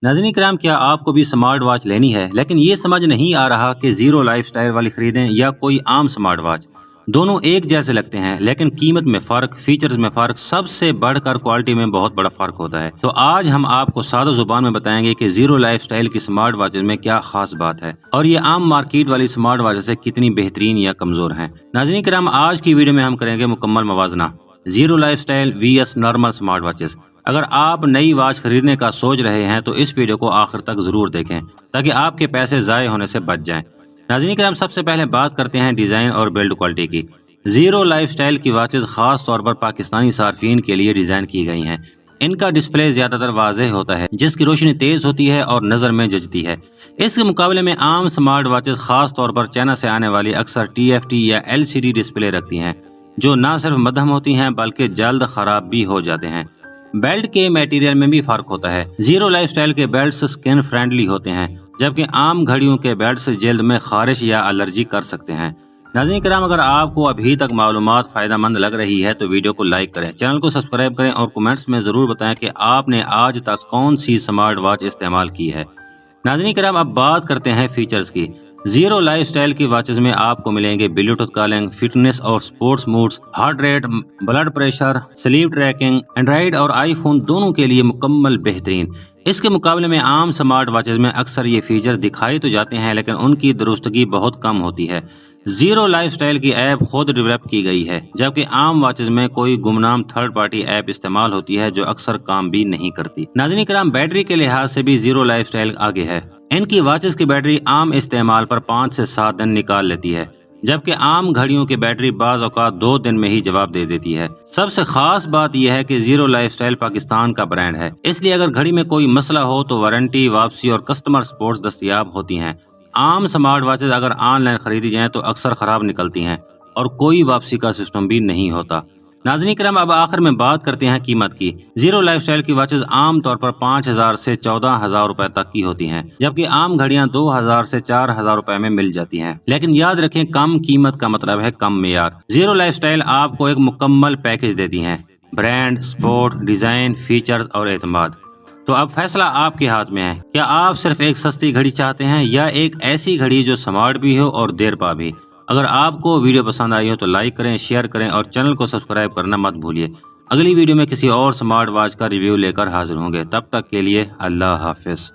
ناظرین کرام، کیا آپ کو بھی سمارٹ واچ لینی ہے لیکن یہ سمجھ نہیں آ رہا کہ زیرو لائف سٹائل والی خریدیں یا کوئی عام سمارٹ واچ؟ دونوں ایک جیسے لگتے ہیں لیکن قیمت میں فرق، فیچرز میں فرق، سب سے بڑھ کر کوالٹی میں بہت بڑا فرق ہوتا ہے۔ تو آج ہم آپ کو سادہ زبان میں بتائیں گے کہ زیرو لائف سٹائل کی سمارٹ واچز میں کیا خاص بات ہے اور یہ عام مارکیٹ والی سمارٹ واچز سے کتنی بہترین یا کمزور ہیں۔ ناظرین کرام، آج کی ویڈیو میں ہم کریں گے مکمل موازنہ zero life style V S normal smart watches. اگر آپ نئی واچ خریدنے کا سوچ رہے ہیں تو اس ویڈیو کو آخر تک ضرور دیکھیں تاکہ آپ کے پیسے ضائع ہونے سے بچ جائیں۔ ناظرین کرام، سب سے پہلے بات کرتے ہیں ڈیزائن اور بلڈ کوالٹی کی۔ زیرو لائف سٹائل کی واچز خاص طور پر پاکستانی صارفین کے لیے ڈیزائن کی گئی ہیں۔ ان کا ڈسپلے زیادہ تر واضح ہوتا ہے جس کی روشنی تیز ہوتی ہے اور نظر میں جچتی ہے۔ اس کے مقابلے میں عام سمارٹ واچز خاص طور پر چائنا سے آنے والی اکثر ٹی ایف ٹی یا ایل سی ڈی ڈسپلے رکھتی ہیں جو نہ صرف مدھم ہوتی ہیں بلکہ جلد خراب بھی ہو جاتے ہیں۔ بیلٹ کے میٹیریل میں بھی فرق ہوتا ہے۔ زیرو لائف سٹائل کے بیلٹس سکن فرینڈلی ہوتے ہیں جبکہ عام گھڑیوں کے بیلٹس جلد میں خارش یا الرجی کر سکتے ہیں۔ ناظرین کرام، اگر آپ کو ابھی تک معلومات فائدہ مند لگ رہی ہے تو ویڈیو کو لائک کریں، چینل کو سبسکرائب کریں اور کمنٹس میں ضرور بتائیں کہ آپ نے آج تک کون سی سمارٹ واچ استعمال کی ہے۔ ناظرین کرام، اب بات کرتے ہیں فیچرز کی۔ زیرو لائف سٹائل کی واچز میں آپ کو ملیں گے بلوٹوتھ کالنگ، فٹنس اور sports modes, heart rate, blood pressure, sleep tracking. Android اور آئی فون دونوں کے لیے مکمل بہترین۔ اس کے مقابلے میں عام سمارٹ واچز میں اکثر یہ فیچرز دکھائی تو جاتے ہیں لیکن ان کی درستگی بہت کم ہوتی ہے۔ زیرو لائف سٹائل کی ایپ خود ڈیولپ کی گئی ہے جبکہ عام واچز میں کوئی گمنام تھرڈ پارٹی ایپ استعمال ہوتی ہے جو اکثر کام بھی نہیں کرتی۔ ناظرین کرام، بیٹری کے لحاظ سے بھی زیرو لائف سٹائل آگے ہے۔ ان کی واچز کی بیٹری عام استعمال پر 5 سے 7 دن نکال لیتی ہے جبکہ عام گھڑیوں کی بیٹری بعض اوقات 2 دن میں ہی جواب دے دیتی ہے۔ سب سے خاص بات یہ ہے کہ زیرو لائف سٹائل پاکستان کا برانڈ ہے، اس لیے اگر گھڑی میں کوئی مسئلہ ہو تو وارنٹی، واپسی اور کسٹمر سپورٹ دستیاب ہوتی ہیں۔ عام سمارٹ واچز اگر آن لائن خریدی جائیں تو اکثر خراب نکلتی ہیں اور کوئی واپسی کا سسٹم بھی نہیں ہوتا۔ ناظرین کرام، اب آخر میں بات کرتے ہیں قیمت کی۔ زیرو لائف سٹائل کی واچز عام طور پر 5,000 سے 14,000 روپے تک کی ہوتی ہیں جبکہ عام گھڑیاں 2,000 سے 4,000 روپے میں مل جاتی ہیں، لیکن یاد رکھیں کم قیمت کا مطلب ہے کم معیار۔ زیرو لائف سٹائل آپ کو ایک مکمل پیکج دیتی ہیں: برانڈ، سپورٹ، ڈیزائن، فیچرز اور اعتماد۔ تو اب فیصلہ آپ کے ہاتھ میں ہے، کیا آپ صرف ایک سستی گھڑی چاہتے ہیں یا ایک ایسی گھڑی جو سمارٹ بھی ہو اور دیر پا بھی؟ اگر آپ کو ویڈیو پسند آئی ہو تو لائک کریں، شیئر کریں اور چینل کو سبسکرائب کرنا مت بھولیے۔ اگلی ویڈیو میں کسی اور سمارٹ واچ کا ریویو لے کر حاضر ہوں گے، تب تک کے لیے اللہ حافظ۔